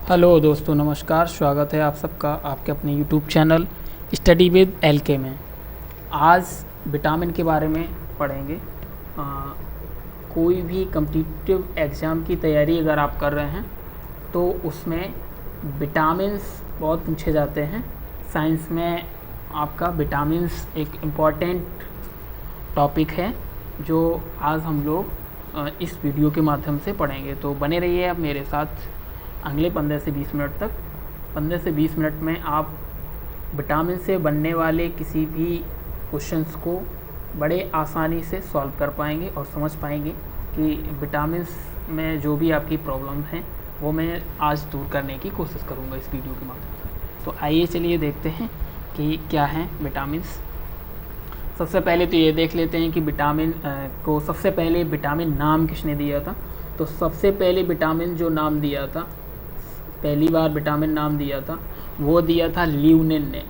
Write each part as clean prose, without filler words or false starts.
Hello दोस्तों, नमस्कार। स्वागत है आप सबका आपके अपने YouTube channel study with LK में। आज विटामिन के बारे में पढ़ेंगे। कोई भी कम्पिटिटिव एग्ज़ाम की तैयारी अगर आप कर रहे हैं तो उसमें विटामिन्स बहुत पूछे जाते हैं। साइंस में आपका विटामिन्स एक इम्पॉर्टेंट टॉपिक है जो आज हम लोग इस वीडियो के माध्यम से पढ़ेंगे। तो बने रहिए आप मेरे साथ अगले 15 से 20 मिनट तक। 15 से 20 मिनट में आप विटामिन से बनने वाले किसी भी क्वेश्चंस को बड़े आसानी से सॉल्व कर पाएंगे और समझ पाएंगे कि विटामिन्स में जो भी आपकी प्रॉब्लम हैं वो मैं आज दूर करने की कोशिश करूँगा इस वीडियो के माध्यम से। तो आइए चलिए देखते हैं कि क्या हैं विटामिन्स। सबसे पहले तो ये देख लेते हैं कि विटामिन को सबसे पहले विटामिन नाम किसने दिया था। तो सबसे पहले विटामिन जो नाम दिया था, पहली बार विटामिन नाम दिया था वो दिया था ल्यूनेन ने।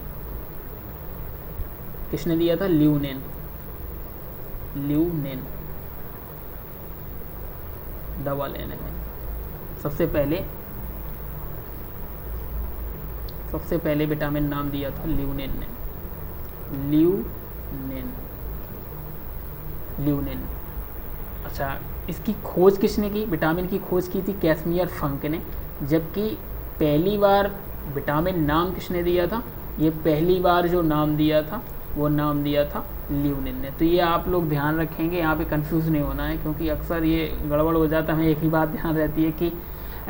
किसने दिया था? ल्यूनेन। डबल एन है। सबसे पहले विटामिन नाम दिया था ल्यूनेन ने। ल्यूनेन। अच्छा, इसकी खोज किसने की? विटामिन की खोज की थी कैसमियर फंक ने। जबकि पहली बार विटामिन नाम किसने दिया था? ये पहली बार जो नाम दिया था वो नाम दिया था ल्यूनेन ने। तो ये आप लोग ध्यान रखेंगे, यहाँ पे कंफ्यूज नहीं होना है, क्योंकि अक्सर ये गड़बड़ हो जाता है। हमें एक ही बात ध्यान रहती है कि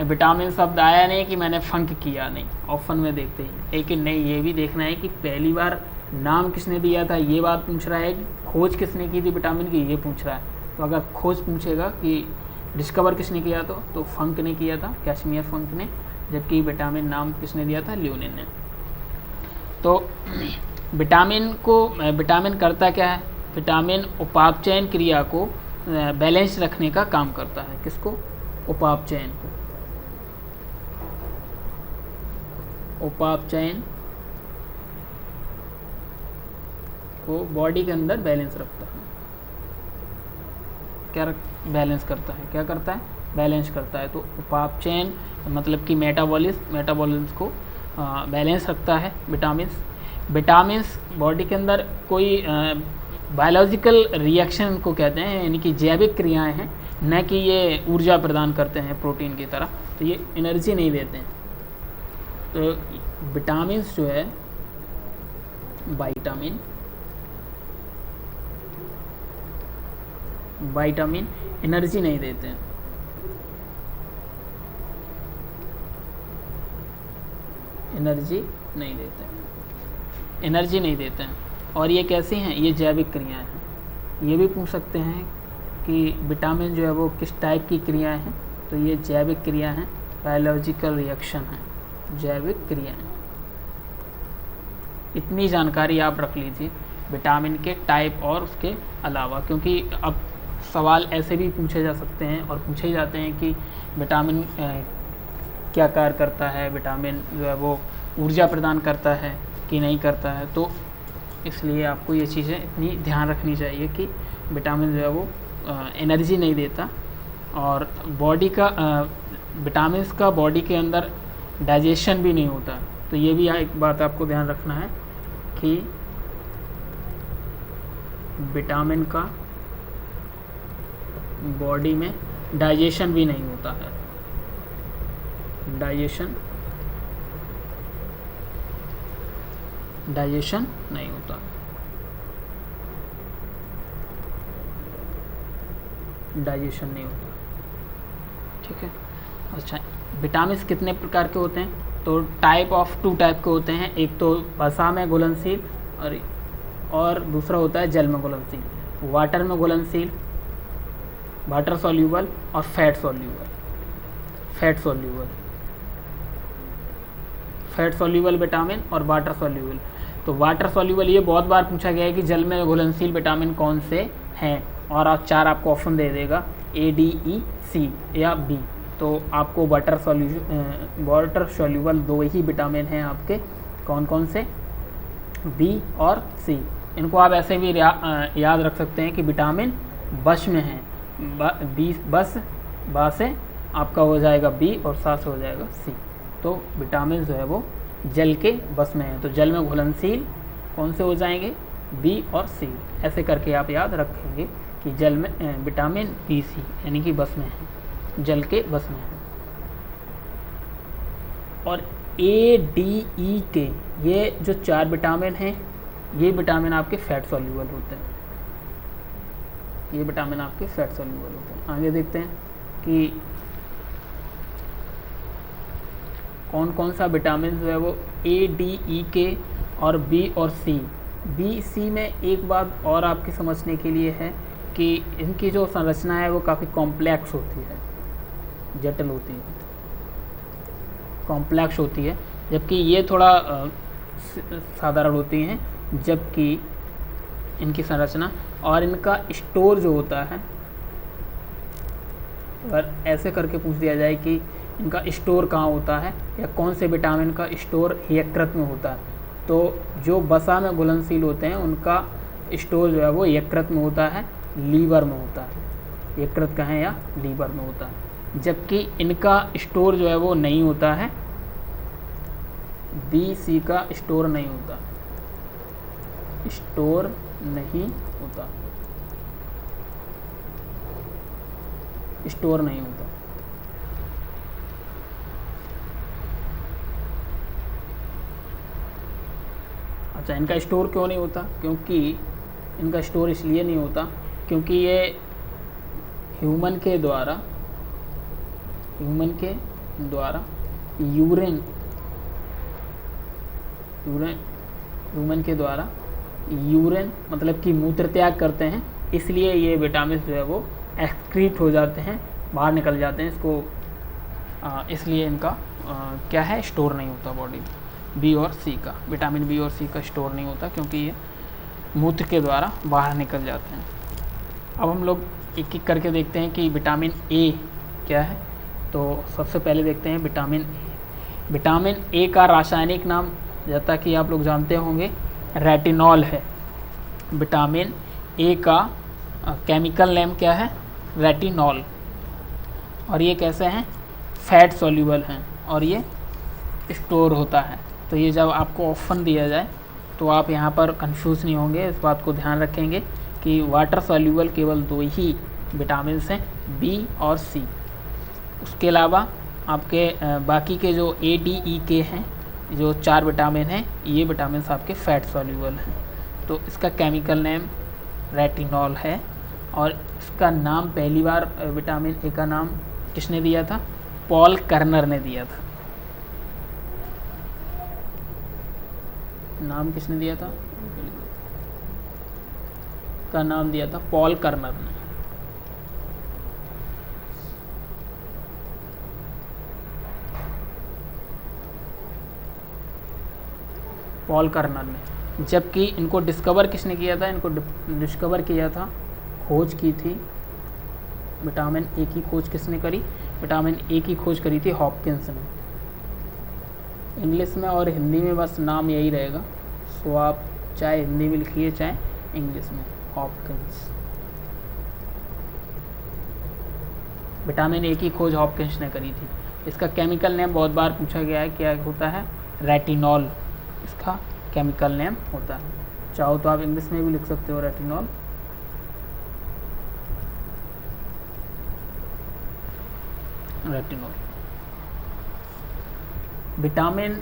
विटामिन शब्द आया नहीं कि मैंने फंक किया, नहीं, ऑप्शन में देखते हैं। लेकिन नहीं, ये भी देखना है कि पहली बार नाम किसने दिया था, ये बात पूछ रहा है। खोज किसने की थी विटामिन की, ये पूछ रहा है। तो अगर खोज पूछेगा कि डिस्कवर किसने किया तो फंक ने किया था, कैसमियर फंक ने। जबकि विटामिन नाम किसने दिया था? ल्यूनेन ने। तो विटामिन करता क्या है? विटामिन उपापचयन क्रिया को बैलेंस रखने का काम करता है। किसको? उपापचयन को बॉडी के अंदर बैलेंस रखता है। बैलेंस करता है। क्या करता है? बैलेंस करता है। तो उपापचयन मतलब कि मेटाबॉलिज्म को बैलेंस रखता है विटामिन्स बॉडी के अंदर कोई बायोलॉजिकल रिएक्शन को कहते हैं, यानी कि जैविक क्रियाएं हैं, न कि ये ऊर्जा प्रदान करते हैं प्रोटीन की तरह। तो ये एनर्जी नहीं देते हैं। तो विटामिन्स जो है, विटामिन एनर्जी नहीं देते हैं। एनर्जी नहीं देते हैं। और ये कैसी हैं? ये जैविक क्रियाएं हैं। ये भी पूछ सकते हैं कि विटामिन जो है वो किस टाइप की क्रियाएं हैं। तो ये जैविक क्रिया हैं, बायोलॉजिकल रिएक्शन है, जैविक क्रियाएं। इतनी जानकारी आप रख लीजिए विटामिन के टाइप और उसके अलावा, क्योंकि अब सवाल ऐसे भी पूछे जा सकते हैं और पूछे ही जाते हैं कि विटामिन क्या कार्य करता है, विटामिन जो है वो ऊर्जा प्रदान करता है कि नहीं करता है। तो इसलिए आपको ये चीज़ें इतनी ध्यान रखनी चाहिए कि विटामिन जो है वो एनर्जी नहीं देता, और बॉडी का विटामिन्स का बॉडी के अंदर डाइजेशन भी नहीं होता। तो ये भी एक बात आपको ध्यान रखना है कि विटामिन का बॉडी में डाइजेशन भी नहीं होता है। डाइजेशन नहीं होता। ठीक है। अच्छा, विटामिन्स कितने प्रकार के होते हैं? तो टू टाइप के होते हैं। एक तो वसा में घुलनशील और दूसरा होता है जल में घुलनशील। वाटर में घुलनशील, वाटर सॉल्यूबल और फैट सॉल्यूबल विटामिन और वाटर सॉल्यूबल। तो वाटर सॉल्यूबल ये बहुत बार पूछा गया है कि जल में घुलनशील विटामिन कौन से हैं, और आप 4 आपको ऑप्शन दे देगा, A, D, E, C या B। तो आपको वाटर सॉल्यूबल 2 ही विटामिन हैं आपके। कौन कौन से? B और C। इनको आप ऐसे भी याद रख सकते हैं कि विटामिन बश में हैं। बा से आपका हो जाएगा बी और सा से हो जाएगा सी। तो विटामिन जो है वो जल के बस में है, तो जल में घुलनशील कौन से हो जाएंगे, बी और सी। ऐसे करके आप याद रखेंगे कि जल में विटामिन बी सी यानी कि बस में है, जल के बस में है। और ए डी ई के ये जो 4 विटामिन हैं, ये विटामिन आपके फैट सॉल्यूबल होते हैं, ये विटामिन आपके फैट सॉल्यूबल होते हैं। आगे देखते हैं कि कौन कौन सा विटामिन जो है वो ए डी ई के और बी और सी। बी सी में एक बात और आपकी समझने के लिए है कि इनकी जो संरचना है वो काफ़ी कॉम्प्लेक्स होती है, जटिल होती है, कॉम्प्लेक्स होती है, जबकि ये थोड़ा साधारण होती हैं। जबकि इनकी संरचना और इनका स्टोर जो होता है, अगर ऐसे करके पूछ दिया जाए कि इनका स्टोर कहाँ होता है या कौन से विटामिन का स्टोर यकृत में होता है, तो जो वसा में घुलनशील होते हैं उनका स्टोर जो है वो यकृत में होता है, लीवर में होता है। यकृत कहें या लीवर में होता है। जबकि इनका स्टोर जो है वो नहीं होता है, बी सी का स्टोर नहीं होता, स्टोर नहीं होता, स्टोर नहीं होता। अच्छा, इनका स्टोर क्यों नहीं होता? क्योंकि इनका स्टोर इसलिए नहीं होता क्योंकि ये ह्यूमन के द्वारा यूरिन मतलब कि मूत्र त्याग करते हैं, इसलिए ये विटामिन जो है वो एक्सक्रीट हो जाते हैं, बाहर निकल जाते हैं इसको, इसलिए इनका क्या है, स्टोर नहीं होता बॉडी में। बी और सी का, विटामिन बी और सी का स्टोर नहीं होता क्योंकि ये मूत्र के द्वारा बाहर निकल जाते हैं। अब हम लोग एक एक करके देखते हैं कि विटामिन ए क्या है। तो सबसे पहले देखते हैं विटामिन ए। विटामिन ए का रासायनिक नाम, जैसा कि आप लोग जानते होंगे, रेटिनॉल है। विटामिन ए का केमिकल नेम क्या है, रेटिनॉल। और ये कैसे हैं, फैट सॉल्यूबल हैं और ये स्टोर होता है। तो ये जब आपको ऑप्शन दिया जाए तो आप यहाँ पर कंफ्यूज नहीं होंगे, इस बात को ध्यान रखेंगे कि वाटर सॉल्यूबल केवल 2 ही विटामिन हैं, बी और सी। उसके अलावा आपके बाकी के जो ए डी ई के हैं, जो 4 विटामिन हैं, ये विटामिन आपके फैट सॉल्यूबल हैं। तो इसका केमिकल नेम रेटिनॉल है। और इसका नाम पहली बार विटामिन ए का नाम किसने दिया था, पॉल कर्नर ने दिया था। नाम किसने दिया था, का नाम दिया था पॉल कर्नर ने। पॉल कर्नर ने। जबकि इनको डिस्कवर किसने किया था, इनको डिस्कवर किया था, खोज की थी, विटामिन ए की खोज किसने करी, विटामिन ए की खोज करी थी हॉपकिंस ने। इंग्लिश में और हिंदी में बस नाम यही रहेगा, सो आप चाहे हिंदी में लिखिए चाहे इंग्लिश में, हॉपकिंस। विटामिन ए की खोज हॉपकिंस ने करी थी। इसका केमिकल नेम बहुत बार पूछा गया है, क्या होता है, रेटिनॉल इसका केमिकल नेम होता है। चाहो तो आप इंग्लिश में भी लिख सकते हो, रेटिनॉल। रेटिनॉल विटामिन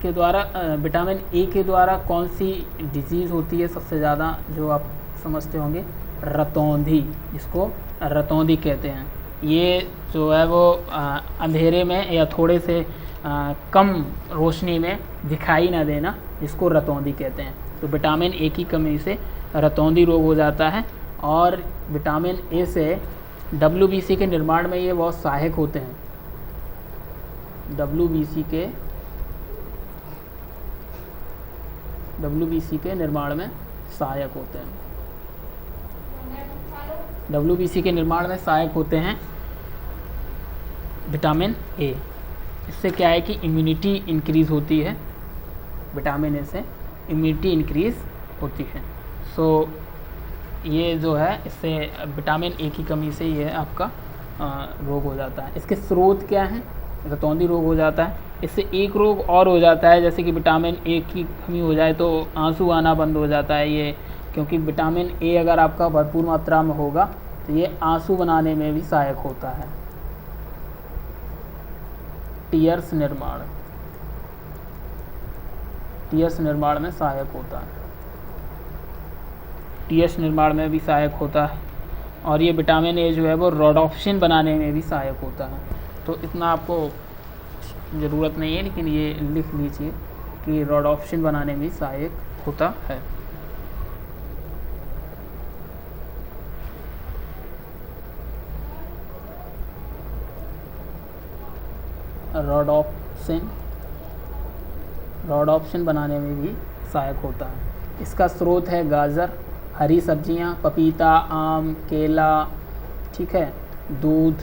के द्वारा, विटामिन ए के द्वारा कौन सी डिजीज़ होती है सबसे ज़्यादा, जो आप समझते होंगे, रतौंधी, जिसको रतौंधी कहते हैं। ये जो है वो अंधेरे में या थोड़े से कम रोशनी में दिखाई ना देना, जिसको रतौंधी कहते हैं। तो विटामिन ए की कमी से रतौंधी रोग हो जाता है। और विटामिन ए से डब्ल्यूबीसी के निर्माण में ये बहुत सहायक होते हैं। डब्ल्यूबीसी के निर्माण में सहायक होते हैं। डब्ल्यूबीसी के निर्माण में सहायक होते हैं विटामिन ए। इससे क्या है कि इम्यूनिटी इंक्रीज़ होती है, विटामिन ए से इम्यूनिटी इंक्रीज़ होती है। सो ये जो है, इससे विटामिन ए की कमी से ये आपका रोग हो जाता है। इसके स्रोत क्या हैं, रतौंधी रोग हो जाता है। इससे एक रोग और हो जाता है, जैसे कि विटामिन ए की कमी हो जाए तो आंसू आना बंद हो जाता है ये, क्योंकि विटामिन ए अगर आपका भरपूर मात्रा में होगा तो ये आंसू बनाने में भी सहायक होता है। टीयर्स निर्माण में सहायक होता है, टीयर्स निर्माण में भी सहायक होता है। और ये विटामिन ए जो है वो रोडोप्सिन बनाने में भी सहायक होता है। तो इतना आपको ज़रूरत नहीं है, लेकिन ये लिख लीजिए कि रोडोप्सिन बनाने में भी सहायक होता है। रोडोप्सिन बनाने में भी सहायक होता है। इसका स्रोत है गाजर, हरी सब्जियां, पपीता, आम, केला, ठीक है, दूध,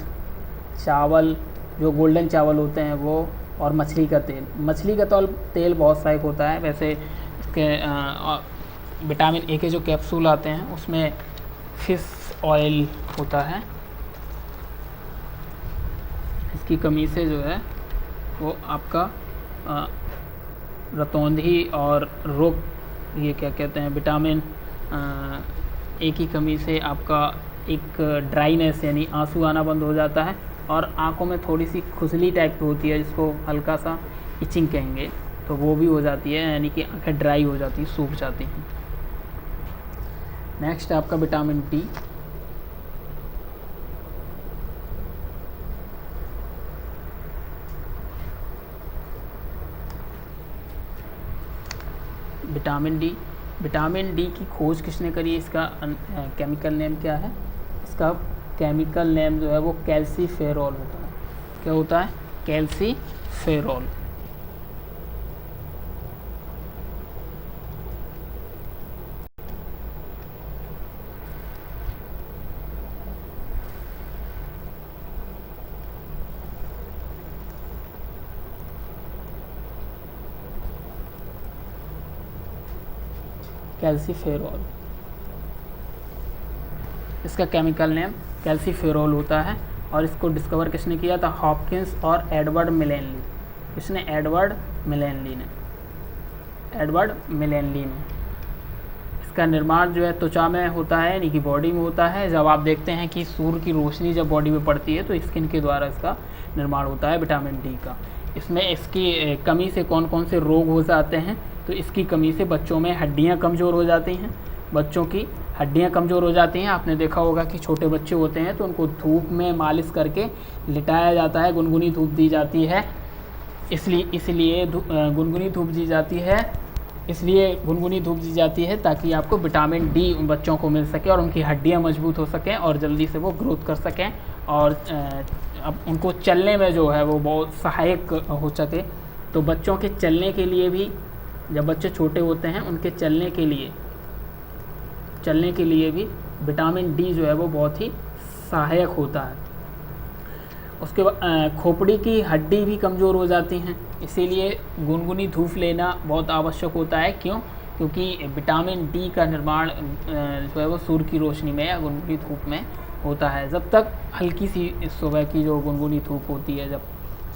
चावल जो गोल्डन चावल होते हैं वो, और मछली का तेल। मछली का तेल बहुत सहायक होता है। वैसे इसके विटामिन ए के जो कैप्सूल आते हैं उसमें फिश ऑयल होता है, इसकी कमी से जो है वो आपका रतौंधी और रोग, ये क्या कहते हैं, विटामिन ए की कमी से आपका एक ड्राइनेस यानी आंसू आना बंद हो जाता है, और आंखों में थोड़ी सी खुजली टाइप की होती है जिसको हल्का सा इचिंग कहेंगे, तो वो भी हो जाती है, यानी कि आंखें ड्राई हो जाती हैं, सूख जाती हैं। नेक्स्ट है आपका विटामिन डी। विटामिन डी की खोज किसने करी है? इसका केमिकल नेम क्या है? इसका केमिकल नेम जो है वो कैल्सीफेरॉल होता है। क्या होता है? कैल्सीफेरॉल। कैल्सीफेरॉल, इसका केमिकल नेम कैल्सीफेरॉल होता है। और इसको डिस्कवर किसने किया था? हॉपकिंस और एडवर्ड मिलेनली। किसने? एडवर्ड मिलेनली ने। इसका निर्माण जो है त्वचा में होता है, यानी कि बॉडी में होता है। जब आप देखते हैं कि सूर्य की रोशनी जब बॉडी में पड़ती है तो स्किन के द्वारा इसका निर्माण होता है विटामिन डी का। इसमें इसकी कमी से कौन कौन से रोग हो जाते हैं? तो इसकी कमी से बच्चों में हड्डियां कमज़ोर हो जाती हैं, बच्चों की हड्डियां कमज़ोर हो जाती हैं। आपने देखा होगा कि छोटे बच्चे होते हैं तो उनको धूप में मालिश करके लिटाया जाता है, गुनगुनी धूप दी जाती है, इसलिए गुनगुनी धूप दी जाती है ताकि आपको विटामिन डी बच्चों को मिल सके और उनकी हड्डियां मजबूत हो सकें और जल्दी से वो ग्रोथ कर सकें, और अब उनको चलने में जो है वो बहुत सहायक हो सके। तो बच्चों के चलने के लिए भी, जब बच्चे छोटे होते हैं उनके चलने के लिए भी विटामिन डी जो है वो बहुत ही सहायक होता है। उसके बाद खोपड़ी की हड्डी भी कमज़ोर हो जाती हैं, इसीलिए गुनगुनी धूप लेना बहुत आवश्यक होता है। क्यों? क्योंकि विटामिन डी का निर्माण जो है वो सूर्य की रोशनी में या गुनगुनी धूप में होता है। जब तक हल्की सी सुबह की जो गुनगुनी धूप होती है, जब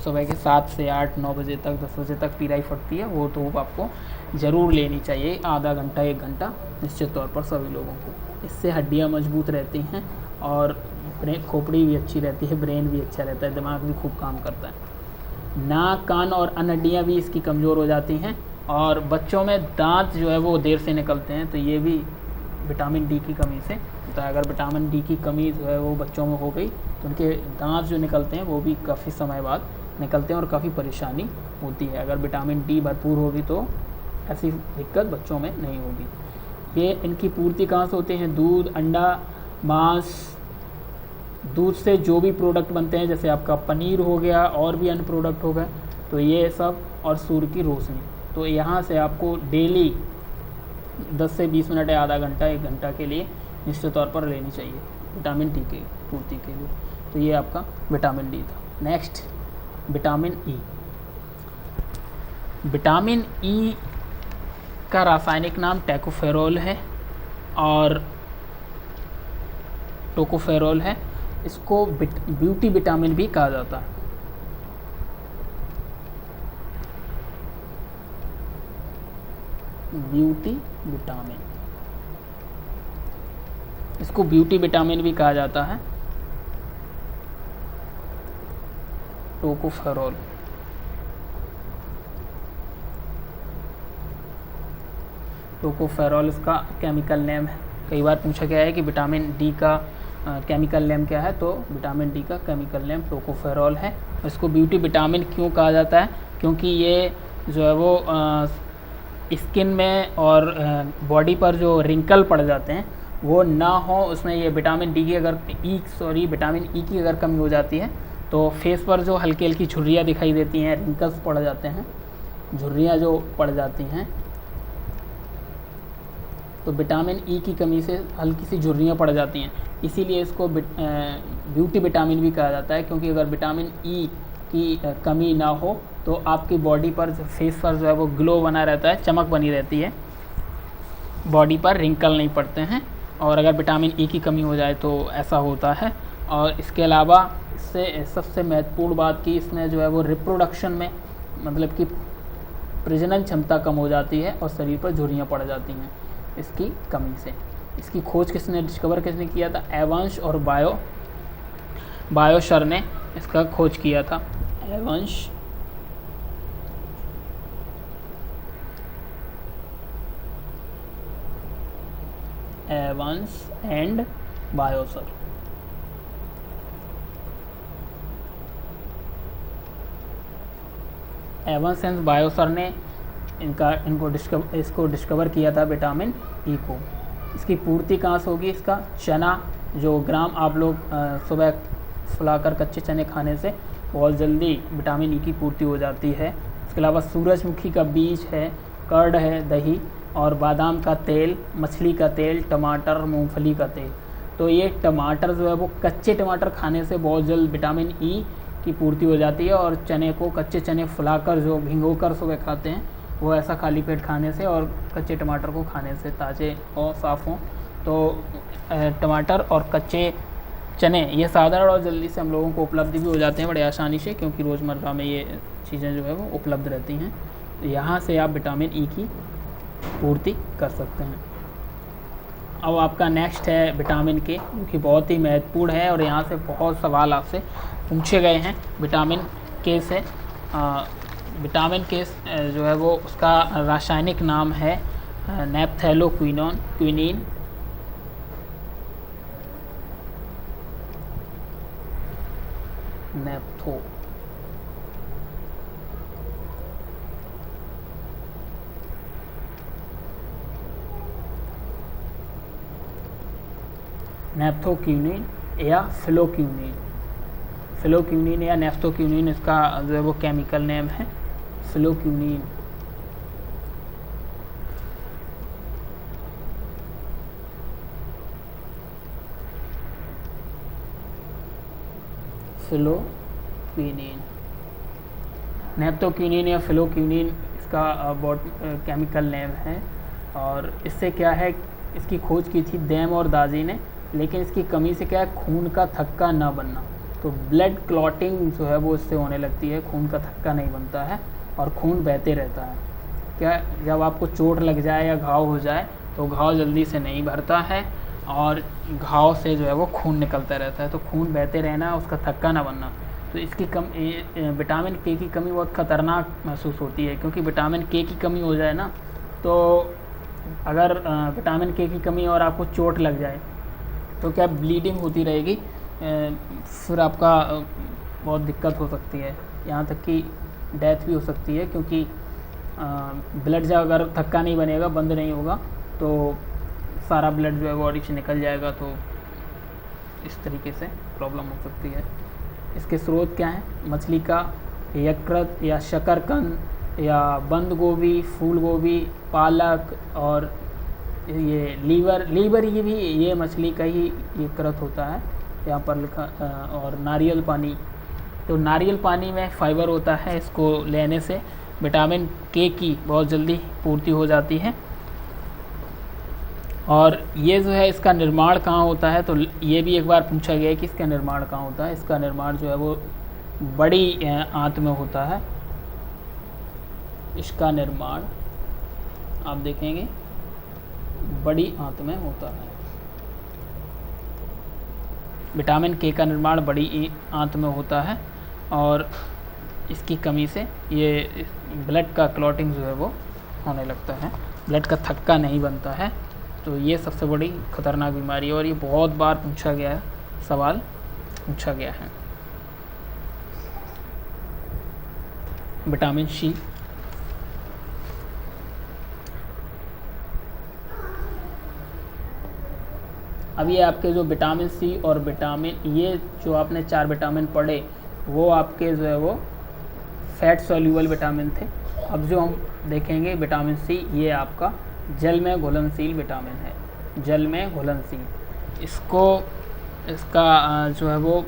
सुबह के 7 से 8 9 बजे तक 10 बजे तक पीराई फटती है, वो धूप आपको ज़रूर लेनी चाहिए, आधा घंटा 1 घंटा निश्चित तौर पर सभी लोगों को। इससे हड्डियां मजबूत रहती हैं और खोपड़ी भी अच्छी रहती है, ब्रेन भी अच्छा रहता है, दिमाग भी खूब काम करता है। नाक, कान और अन्य हड्डियाँ भी इसकी कमज़ोर हो जाती हैं, और बच्चों में दांत जो है वो देर से निकलते हैं, तो ये भी विटामिन डी की कमी से होता है। अगर विटामिन डी की कमी जो है वो बच्चों में हो गई तो उनके दांत जो निकलते हैं वो भी काफ़ी समय बाद निकलते हैं और काफ़ी परेशानी होती है। अगर विटामिन डी भरपूर होगी तो ऐसी दिक्कत बच्चों में नहीं होगी। ये इनकी पूर्ति कहाँ से होते हैं? दूध, अंडा, मांस, दूध से जो भी प्रोडक्ट बनते हैं, जैसे आपका पनीर हो गया और भी अन्य प्रोडक्ट हो गए, तो ये सब, और सूर्य की रोशनी। तो यहाँ से आपको डेली 10 से 20 मिनट या आधा घंटा 1 घंटा के लिए निश्चित तौर पर लेनी चाहिए विटामिन डी की पूर्ति के लिए। तो ये आपका विटामिन डी था। Next vitamin E. Vitamin E का रासायनिक नाम टोकोफेरोल है और टोकोफेरोल है। इसको ब्यूटी विटामिन भी कहा जाता है। ब्यूटी विटामिन, इसको ब्यूटी विटामिन भी कहा जाता है। टोकोफेरोल, टोकोफेरोल इसका केमिकल नेम है। कई बार पूछा गया है कि विटामिन डी का केमिकल नेम क्या है, तो विटामिन डी का केमिकल नेम टोकोफेरोल है। इसको ब्यूटी विटामिन क्यों कहा जाता है, क्योंकि ये जो है वो स्किन में और बॉडी पर जो रिंकल पड़ जाते हैं वो ना हो, उसमें ये विटामिन डी की विटामिन ई की अगर कमी हो जाती है तो फेस पर जो हल्की हल्की झुर्रियाँ दिखाई देती हैं, रिंकल्स पड़ जाते हैं, झुर्रियाँ जो पड़ जाती हैं, तो विटामिन ई की कमी से हल्की सी झुर्रियाँ पड़ जाती हैं। इसीलिए इसको ब्यूटी विटामिन भी कहा जाता है, क्योंकि अगर विटामिन ई की कमी ना हो तो आपकी बॉडी पर फेस पर जो है वो ग्लो बना रहता है, चमक बनी रहती है, बॉडी पर रिंकल नहीं पड़ते हैं। और अगर विटामिन ई की कमी हो जाए तो ऐसा होता है। और इसके अलावा इससे सबसे महत्वपूर्ण बात की इसमें जो है वो रिप्रोडक्शन में, मतलब कि प्रजनन क्षमता कम हो जाती है और शरीर पर झुर्रियाँ पड़ जाती हैं इसकी कमी से। इसकी खोज किसने किया था? एवंस और बायोशर ने इसका खोज किया था। एवंस एंड बायोशर। एवंस एंड बायोशर ने इसको डिस्कवर किया था विटामिन ई को। इसकी पूर्ति कहाँ से होगी? इसका चना जो ग्राम आप लोग सुबह फुलाकर कच्चे चने खाने से बहुत जल्दी विटामिन ई की पूर्ति हो जाती है। इसके अलावा सूरजमुखी का बीज है, कर्ड है, दही और बादाम का तेल, मछली का तेल, टमाटर, मूंगफली का तेल। तो ये टमाटर जो है वो कच्चे टमाटर खाने से बहुत जल्द विटामिन ई की पूर्ति हो जाती है। और चने को, कच्चे चने फुलाकर जो भिगोकर सुबह खाते हैं, वो ऐसा खाली पेट खाने से और कच्चे टमाटर को खाने से, ताज़े और साफ़ हों, तो टमाटर और कच्चे चने ये साधारण और जल्दी से हम लोगों को उपलब्ध भी हो जाते हैं बड़े आसानी से, क्योंकि रोज़मर्रा में ये चीज़ें जो है वो उपलब्ध रहती हैं। तो यहाँ से आप विटामिन ई की पूर्ति कर सकते हैं। अब आपका नेक्स्ट है विटामिन के, जो कि बहुत ही महत्वपूर्ण है और यहाँ से बहुत सवाल आपसे पूछे गए हैं विटामिन के से। विटामिन के जो है वो उसका रासायनिक नाम है नेप्थेलोक्विनीन। नेप्थोक्विनीन या फिलोक्विनीन या नेप्थोक्विनीन इसका जो है वो केमिकल नेम है, फिलोक्विनीन। नेप्थोक्विनीन या फिलोक्विनीन इसका केमिकल नेम है। और इससे क्या है, इसकी खोज की थी दैम और दाजी ने, लेकिन इसकी कमी से क्या है, खून का थक्का ना बनना। तो ब्लड क्लॉटिंग जो है वो इससे होने लगती है, खून का थक्का नहीं बनता है और खून बहते रहता है। क्या, जब आपको चोट लग जाए या घाव हो जाए तो घाव जल्दी से नहीं भरता है और घाव से जो है वो खून निकलता रहता है। तो खून बहते रहना, उसका थक्का ना बनना। तो इसकी विटामिन के की कमी बहुत ख़तरनाक महसूस होती है, क्योंकि विटामिन के की कमी हो जाए ना, तो अगर विटामिन के की कमी और आपको चोट लग जाए तो क्या ब्लीडिंग होती रहेगी, फिर आपका बहुत दिक्कत हो सकती है, यहाँ तक कि डेथ भी हो सकती है। क्योंकि ब्लड जब अगर थक्का नहीं बनेगा, बंद नहीं होगा, तो सारा ब्लड जो है बॉडी से निकल जाएगा, तो इस तरीके से प्रॉब्लम हो सकती है। इसके स्रोत क्या हैं? मछली का यकृत या शकरकंद या बंद गोभी, फूल गोभी, पालक और ये लीवर ये मछली का ही यकृत होता है, यहाँ पर लिखा। और नारियल पानी, तो नारियल पानी में फाइबर होता है, इसको लेने से विटामिन के की बहुत जल्दी पूर्ति हो जाती है। और ये जो है इसका निर्माण कहाँ होता है, तो ये भी एक बार पूछा गया है कि इसका निर्माण कहाँ होता है। इसका निर्माण जो है वो बड़ी आंत में होता है। इसका निर्माण आप देखेंगे बड़ी आंत में होता है। विटामिन के का निर्माण बड़ी आंत में होता है और इसकी कमी से ये ब्लड का क्लॉटिंग जो है वो होने लगता है, ब्लड का थक्का नहीं बनता है। तो ये सबसे बड़ी खतरनाक बीमारी है और ये बहुत बार पूछा गया है, सवाल पूछा गया है। विटामिन सी, अब ये आपके जो विटामिन सी और विटामिन, ये जो आपने 4 विटामिन पढ़े वो आपके जो है वो फैट सॉल्यूबल विटामिन थे। अब जो हम देखेंगे विटामिन सी, ये आपका जल में घुलनशील विटामिन है, जल में घुलनशील। इसका जो है वो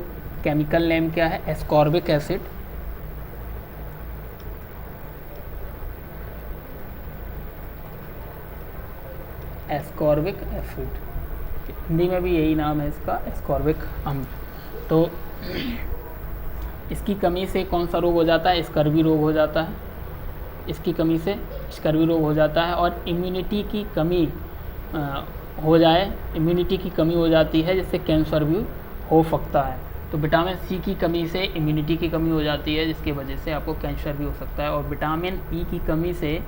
केमिकल नेम क्या है? Ascorbic acid. Ascorbic acid, Hindi में भी यही नाम है इसका, एस्कॉर्बिक अम्ल। तो इसकी कमी से कौन सा रोग हो जाता है? स्कर्वी रोग हो जाता है। इसकी कमी से स्कर्वी रोग हो जाता है और इम्यूनिटी की कमी हो जाए, इम्यूनिटी की कमी हो जाती है, जिससे कैंसर भी हो सकता है। तो विटामिन सी की कमी से इम्यूनिटी की कमी हो जाती है, जिसकी वजह से आपको कैंसर भी हो सकता है। और विटामिन ई की कमी से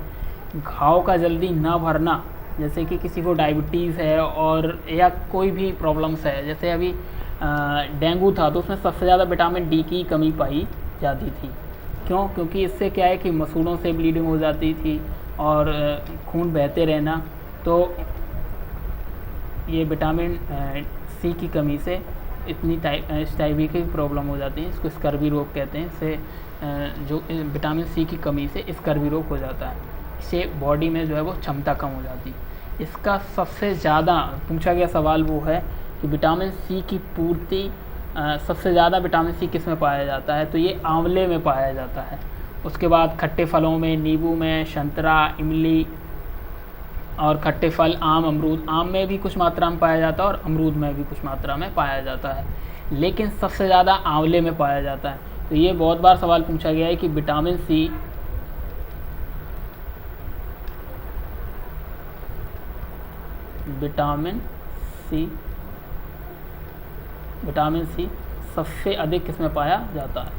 घाव का जल्दी ना भरना, जैसे कि किसी को डायबिटीज़ है और या कोई भी प्रॉब्लम्स है, जैसे अभी डेंगू था तो उसमें सबसे ज़्यादा विटामिन डी की कमी पाई जाती थी। क्यों? क्योंकि इससे क्या है कि मसूड़ों से ब्लीडिंग हो जाती थी और खून बहते रहना। तो ये विटामिन सी की कमी से इतनी टाइप की प्रॉब्लम हो जाती है, इसको स्कर्वी रोग कहते हैं। इससे जो विटामिन सी की कमी से स्कर्वी रोग हो जाता है, इससे बॉडी में जो है वो क्षमता कम हो जाती है। इसका सबसे ज़्यादा पूछा गया सवाल वो है कि विटामिन सी की पूर्ति सबसे ज़्यादा विटामिन सी किस में पाया जाता है? तो ये आंवले में पाया जाता है। उसके बाद खट्टे फलों में, नींबू में, संतरा, इमली और खट्टे फल आम, अमरूद। आम में भी कुछ मात्रा में पाया जाता है और अमरूद में भी कुछ मात्रा में पाया जाता है, लेकिन सबसे ज़्यादा आंवले में पाया जाता है। तो ये बहुत बार सवाल पूछा गया है कि विटामिन सी सबसे अधिक किस में पाया जाता है?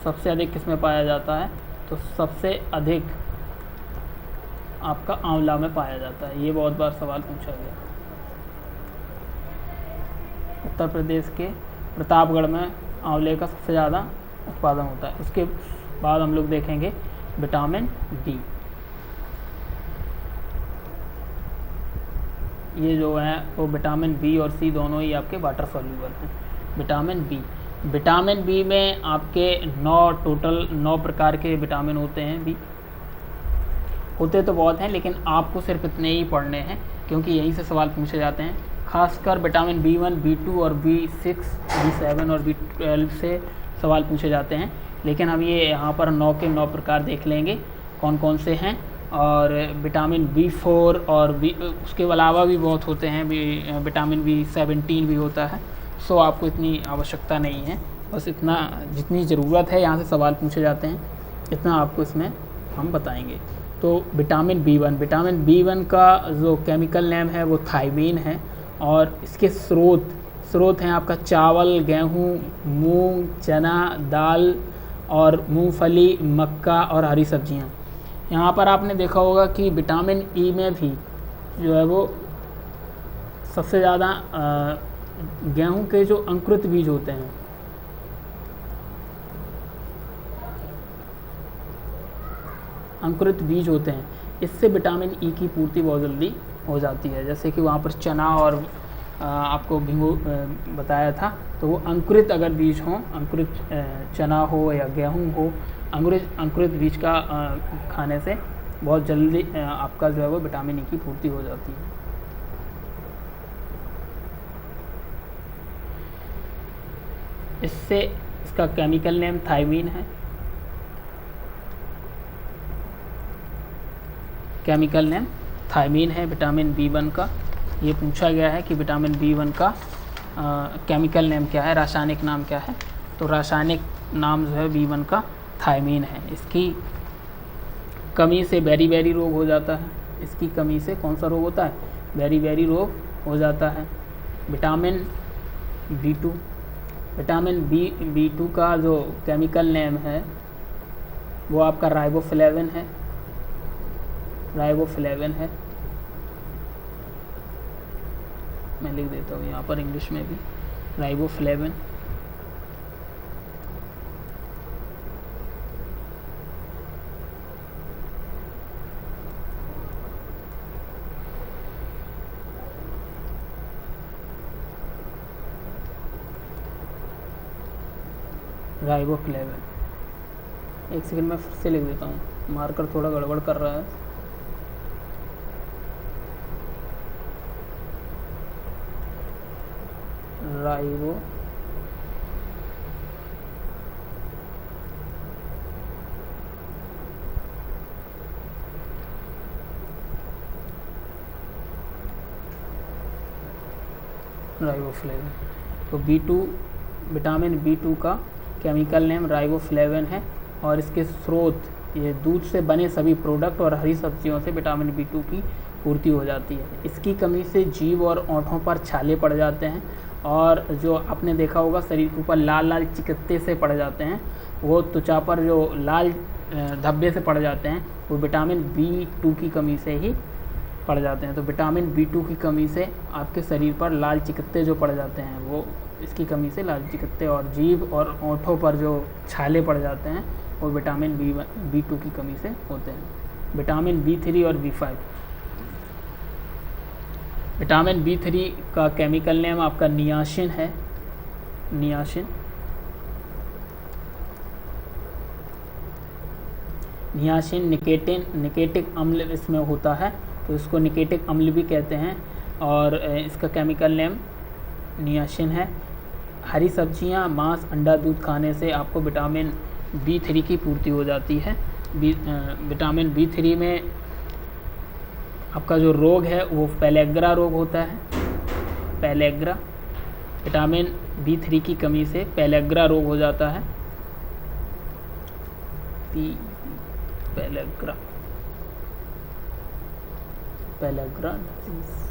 सबसे अधिक किस में पाया जाता है? तो सबसे अधिक आपका आंवला में पाया जाता है। ये बहुत बार सवाल पूछा गया। उत्तर प्रदेश के प्रतापगढ़ में आंवले का सबसे ज़्यादा उत्पादन होता है। उसके बाद हम लोग देखेंगे विटामिन बी। ये जो है वो विटामिन बी और सी दोनों ही आपके वाटर सॉल्यूबल हैं। विटामिन बी में आपके 9 प्रकार के विटामिन होते हैं। बी होते तो बहुत हैं, लेकिन आपको सिर्फ इतने ही पढ़ने हैं, क्योंकि यहीं से सवाल पूछे जाते हैं। खासकर विटामिन B1, B2 और B6, B7 और B12 से सवाल पूछे जाते हैं। लेकिन हम ये यहाँ पर 9 के 9 प्रकार देख लेंगे कौन कौन से हैं। और विटामिन B4 और उसके अलावा भी बहुत होते हैं, विटामिन B17 भी होता है। सो आपको इतनी आवश्यकता नहीं है, बस इतना जितनी ज़रूरत है यहाँ से सवाल पूछे जाते हैं इतना आपको इसमें हम बताएंगे। तो विटामिन B1 का जो केमिकल नेम है वो थायमीन है और इसके स्रोत हैं आपका चावल, गेहूँ, मूंग, चना, दाल और मूंगफली, मक्का और हरी सब्जियाँ। यहाँ पर आपने देखा होगा कि विटामिन ई में भी जो है वो सबसे ज़्यादा गेहूं के जो अंकुरित बीज होते हैं, इससे विटामिन ई की पूर्ति बहुत जल्दी हो जाती है। जैसे कि वहाँ पर चना और आपको बताया था, तो वो अंकुरित अगर बीज हों, अंकुरित चना हो या गेहूं हो, अंकुरित बीज का खाने से बहुत जल्दी आपका जो है वो विटामिन ई की पूर्ति हो जाती है। इससे इसका केमिकल नेम थायमीन है। केमिकल नेम थायमीन है विटामिन B1 का। ये पूछा गया है कि विटामिन B1 का केमिकल नेम क्या है, रासायनिक नाम क्या है? तो रासायनिक नाम जो है B1 का थायमीन है। इसकी कमी से बेरी रोग हो जाता है। इसकी कमी से कौन सा रोग होता है? बेरी रोग हो जाता है। विटामिन B2, विटामिन B2 का जो केमिकल नेम है वो आपका राइबोफ्लेविन है, राइबोफ्लेविन है। मैं लिख देता हूँ यहाँ पर इंग्लिश में भी, राइबोफ्लेविन। राइबोफ्लेविन, एक सेकंड में फिर से लिख देता हूँ, मार्कर थोड़ा गड़बड़ कर रहा है। राइबोफ्लेविन। तो B2, विटामिन B2 का केमिकल नेम राइबोफ्लेविन है और इसके स्रोत ये दूध से बने सभी प्रोडक्ट और हरी सब्जियों से विटामिन B2 की पूर्ति हो जाती है। इसकी कमी से जीभ और ओंठों पर छाले पड़ जाते हैं और जो आपने देखा होगा शरीर के ऊपर लाल लाल चिकत्ते से पड़ जाते हैं, वो त्वचा पर जो लाल धब्बे से पड़ जाते हैं वो विटामिन B2 की कमी से ही पड़ जाते हैं। तो विटामिन B2 की कमी से आपके शरीर पर लाल चिकत्ते जो पड़ जाते हैं वो इसकी कमी से लाल चिकत्ते, और जीभ और ओंठों पर जो छाले पड़ जाते हैं वो विटामिन B2 की कमी से होते हैं। विटामिन B3 और B5, विटामिन B3 का केमिकल नेम आपका नियासिन है, नियासिन। नियासिन निकेटिक अम्ल इसमें होता है, तो इसको निकेटिक अम्ल भी कहते हैं और इसका केमिकल नेम नियासिन है। हरी सब्जियां, मांस, अंडा, दूध खाने से आपको विटामिन B3 की पूर्ति हो जाती है। विटामिन B3 में आपका जो रोग है वो पेलेग्रा रोग होता है, पेलेग्रा। विटामिन B3 की कमी से पेलेग्रा रोग हो जाता है, pellagra, pellagra disease.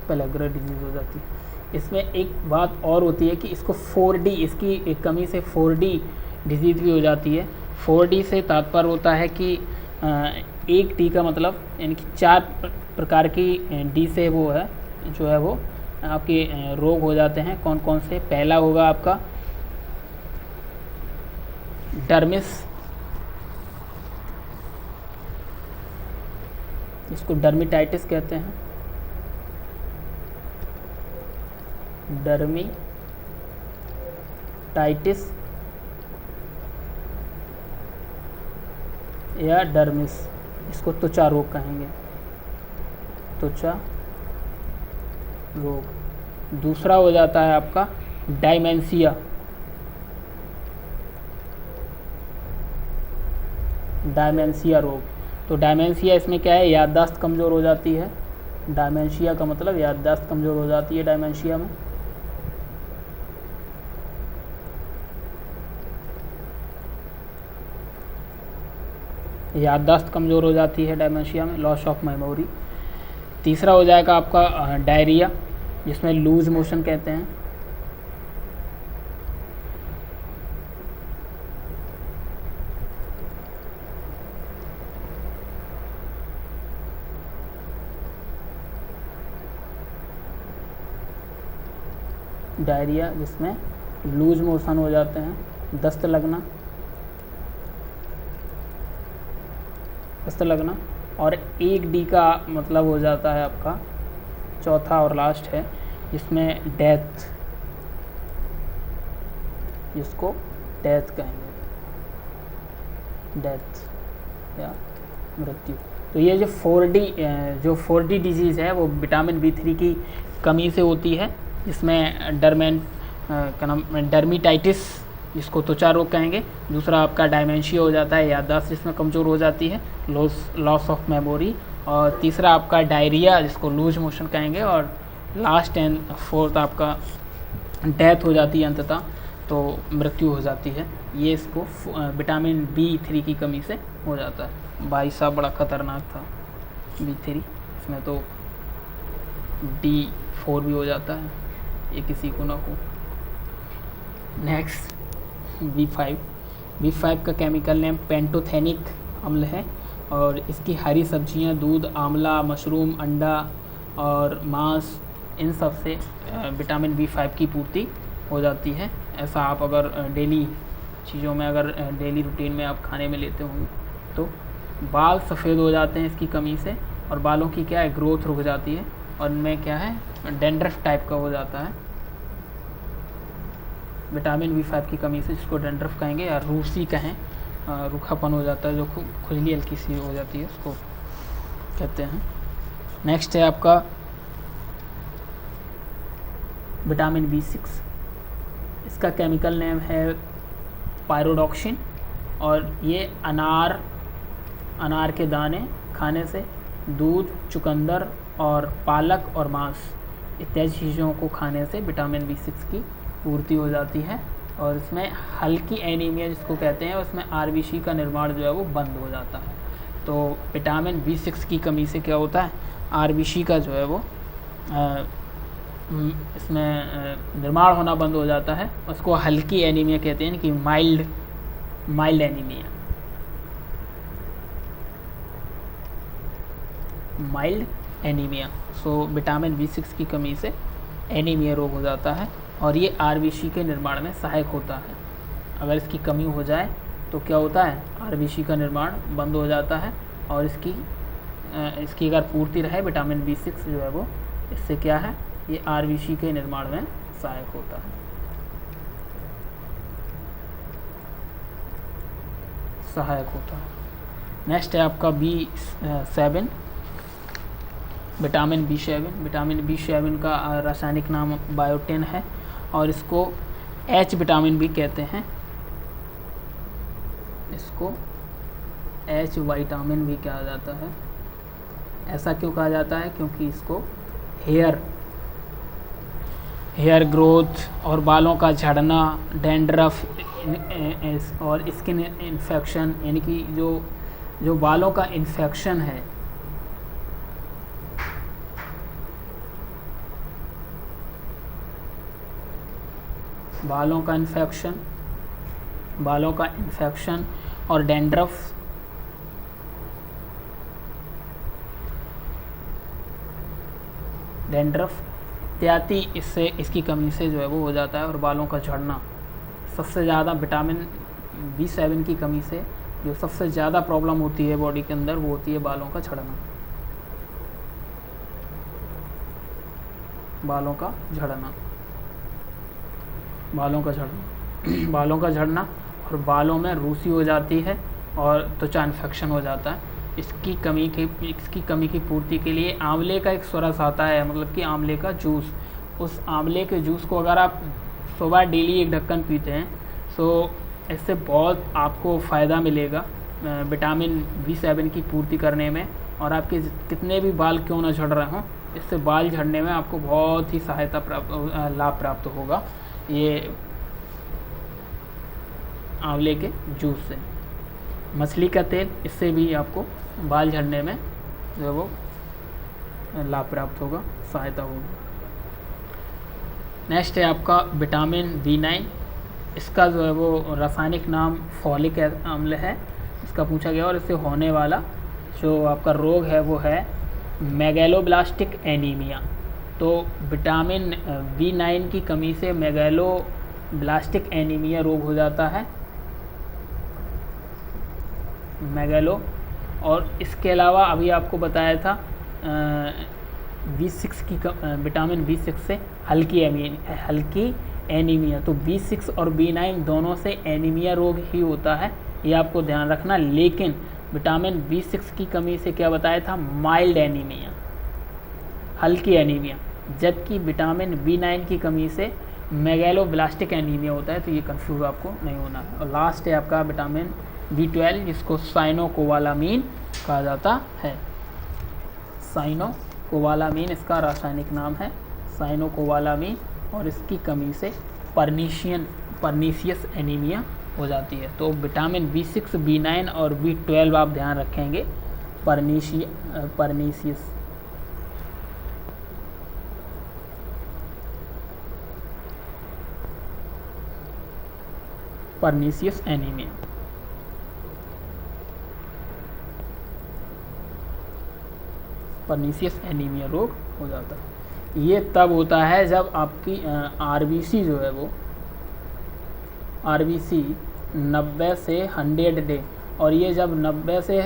Pellagra disease हो जाती है। इसमें एक बात और होती है कि इसको 4D, इसकी एक कमी से 4D डिजीज़ भी हो जाती है। 4D से तात्पर्य होता है कि एक D का मतलब यानी कि 4 प्रकार की D से वो है जो है वो आपके रोग हो जाते हैं। कौन कौन से? पहला होगा आपका डर्मिस, इसको डर्मिटाइटिस कहते हैं, डर्मिटाइटिस या डर्मिस, इसको त्वचा रोग कहेंगे, त्वचा रोग। दूसरा हो जाता है आपका डायमेंशिया, डायमेंशिया रोग। तो डायमेंशिया इसमें क्या है? याददाश्त कमज़ोर हो जाती है। डायमेंशिया का मतलब याददाश्त कमज़ोर हो जाती है डायमेंशिया में। याददाश्त कमज़ोर हो जाती है डायमेंशिया में, लॉस ऑफ मेमोरी। तीसरा हो जाएगा आपका डायरिया, जिसमें लूज मोशन कहते हैं। डायरिया जिसमें लूज मोशन हो जाते हैं। दस्त लगना, दस्त लगना। और 1D का मतलब हो जाता है आपका चौथा और लास्ट है, जिसमें डेथ, जिसको डेथ कहेंगे, डेथ या मृत्यु। तो ये जो 4D डिजीज़ है वो विटामिन B3 की कमी से होती है, जिसमें डर्मिटाइटिस जिसको त्वचा रोग कहेंगे। दूसरा आपका डायमेंशिया हो जाता है, याददाश्त जिसमें कमज़ोर हो जाती है, लॉस ऑफ मेमोरी। और तीसरा आपका डायरिया जिसको लूज मोशन कहेंगे। और लास्ट एंड फोर्थ आपका डेथ हो जाती है अंततः। तो मृत्यु हो जाती है। ये इसको विटामिन B3 की कमी से हो जाता है। भाई साहब बड़ा ख़तरनाक था B3, इसमें तो D4 भी हो जाता है, ये किसी को ना हो। नेक्स्ट B5 का केमिकल नेम पेंटोथेनिक अम्ल है और इसकी हरी सब्जियां, दूध, आंवला, मशरूम, अंडा और मांस, इन सब से विटामिन B5 की पूर्ति हो जाती है। ऐसा आप अगर डेली चीज़ों में, अगर डेली रूटीन में आप खाने में लेते होंगे तो बाल सफ़ेद हो जाते हैं इसकी कमी से, और बालों की क्या है, ग्रोथ रुक जाती है, और इनमें क्या है, डेंड्रफ टाइप का हो जाता है विटामिन B5 की कमी से, जिसको डेंड्रफ कहेंगे या रूसी कहें, रूखापन हो जाता है, जो खुजली हल्की सी हो जाती है, उसको कहते हैं। नेक्स्ट है आपका विटामिन B6, इसका केमिकल नेम है पायरोडॉक्सिन, और ये अनार के दाने खाने से, दूध, चुकंदर और पालक और मांस इत्यादि चीज़ों को खाने से विटामिन B6 की पूर्ति हो जाती है। और इसमें हल्की एनीमिया जिसको कहते हैं, उसमें RBC का निर्माण जो है वो बंद हो जाता है। तो विटामिन B6 की कमी से क्या होता है, RBC का जो है वो इसमें निर्माण होना बंद हो जाता है, उसको हल्की एनीमिया कहते हैं, कि mild anaemia. So vitamin B6 की कमी से एनीमिया रोग हो जाता है, और ये RBC के निर्माण में सहायक होता है। अगर इसकी कमी हो जाए तो क्या होता है, RBC का निर्माण बंद हो जाता है, और इसकी अगर पूर्ति रहे विटामिन B6 जो है वो, इससे क्या है, ये RBC के निर्माण में सहायक होता है। नेक्स्ट है आपका B7, विटामिन B7 का रासायनिक नाम बायोटिन है, और इसको H विटामिन भी कहते हैं, इसको H विटामिन भी कहा जाता है। ऐसा क्यों कहा जाता है, क्योंकि इसको हेयर ग्रोथ और बालों का झड़ना, डेंड्रफ और स्किन इन्फेक्शन, यानी कि जो बालों का इन्फेक्शन है, बालों का इन्फेक्शन और डेंड्रफ इत्यादि इसकी कमी से जो है वो हो जाता है। और बालों का झड़ना, सबसे ज़्यादा विटामिन B7 की कमी से जो सबसे ज़्यादा प्रॉब्लम होती है बॉडी के अंदर, वो होती है बालों का झड़ना। बालों का झड़ना और बालों में रूसी हो जाती है और त्वचा इन्फेक्शन हो जाता है। इसकी कमी की पूर्ति के लिए आंवले का एक स्वरस आता है, मतलब कि आंवले का जूस। उस आंवले के जूस को अगर आप सुबह डेली 1 ढक्कन पीते हैं तो इससे बहुत आपको फ़ायदा मिलेगा विटामिन B7 की पूर्ति करने में, और आपके कितने भी बाल क्यों ना झड़ रहे हों, इससे बाल झड़ने में आपको बहुत ही लाभ प्राप्त होगा ये आंवले के जूस से। मछली का तेल, इससे भी आपको बाल झड़ने में जो है वो लाभ प्राप्त होगा, सहायता होगी। नेक्स्ट है आपका विटामिन B9, इसका जो है वो रासायनिक नाम फॉलिक अम्ल है, इसका पूछा गया, और इससे होने वाला जो आपका रोग है वो है मेगैलोब्लास्टिक एनीमिया। तो विटामिन B9 की कमी से मेगैलोब्लास्टिक एनीमिया रोग हो जाता है, और इसके अलावा अभी आपको बताया था विटामिन B6 से हल्की एनीमिया। तो B6 और B9 दोनों से एनीमिया रोग ही होता है, ये आपको ध्यान रखना। लेकिन विटामिन B6 की कमी से क्या बताया था, माइल्ड एनीमिया, हल्की एनीमिया, जबकि विटामिन B9 की कमी से मेगैलोब्लास्टिक एनीमिया होता है। तो ये कंफ्यूज आपको नहीं होना है। और लास्ट है आपका विटामिन B12, जिसको साइनोकोबालामीन कहा जाता है। साइनोकोबालामीन इसका रासायनिक नाम है, साइनोकोबालामीन, और इसकी कमी से पर्नीशियन परनीशियस एनीमिया हो जाती है। तो विटामिन B6, B9 और B12 आप ध्यान रखेंगे, परनीशियस एनीमिया। परनीशियस एनीमिया रोग हो जाता है। ये तब होता है जब आपकी आरबीसी जो है वो आरबीसी 90 से 100 डे, और ये जब 90 से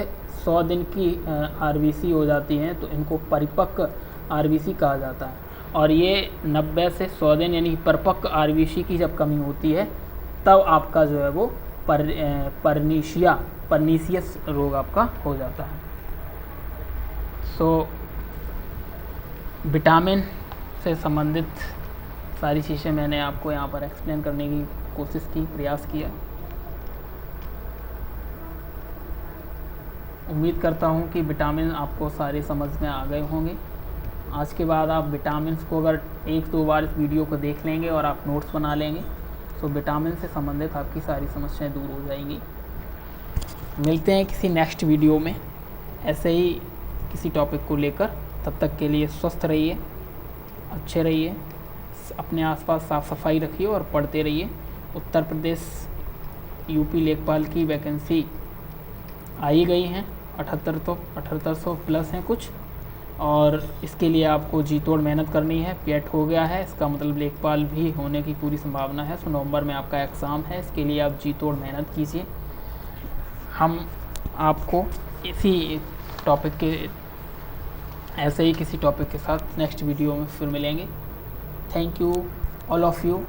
100 दिन की आरबीसी हो जाती हैं तो इनको परिपक्व आरबीसी कहा जाता है। और ये 90 से 100 दिन यानी परिपक्व आरबीसी की जब कमी होती है तब आपका जो है वो परनीशियस रोग आपका हो जाता है। विटामिन से संबंधित सारी चीज़ें मैंने आपको यहाँ पर एक्सप्लेन करने की कोशिश की, प्रयास किया। उम्मीद करता हूँ कि विटामिन आपको सारे समझ में आ गए होंगे। आज के बाद आप विटामिन को अगर 1-2 बार इस वीडियो को देख लेंगे और आप नोट्स बना लेंगे तो विटामिन से संबंधित आपकी सारी समस्याएं दूर हो जाएंगी। मिलते हैं किसी नेक्स्ट वीडियो में ऐसे ही किसी टॉपिक को लेकर। तब तक के लिए स्वस्थ रहिए, अच्छे रहिए, अपने आसपास साफ़ सफाई रखिए और पढ़ते रहिए। उत्तर प्रदेश यूपी लेखपाल की वैकेंसी आई गई हैं, 7800 प्लस हैं कुछ, और इसके लिए आपको जी तोड़ मेहनत करनी है। पेट हो गया है, इसका मतलब लेखपाल भी होने की पूरी संभावना है। नवंबर में आपका एग्ज़ाम है, इसके लिए आप जी तोड़ मेहनत कीजिए। हम आपको इसी टॉपिक के ऐसे ही किसी टॉपिक के साथ नेक्स्ट वीडियो में फिर मिलेंगे। Thank you all of you.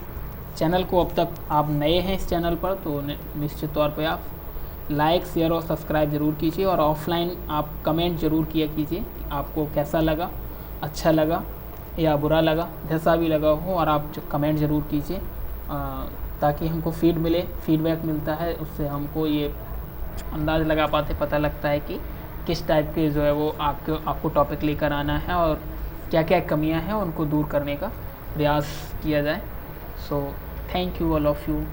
Channel को अब तक आप नए हैं इस चैनल पर तो निश्चित तौर पे आप लाइक, शेयर और सब्सक्राइब ज़रूर कीजिए, और ऑफलाइन आप कमेंट ज़रूर किया कीजिए आपको कैसा लगा, अच्छा लगा या बुरा लगा, जैसा भी लगा हो, और आप कमेंट ज़रूर कीजिए ताकि हमको फीडबैक मिलता है। उससे हमको ये अंदाज़ लगा पाते, पता लगता है कि किस टाइप के जो है वो आपको टॉपिक लेकर आना है और क्या क्या कमियां हैं उनको दूर करने का प्रयास किया जाए। So thank you all of you.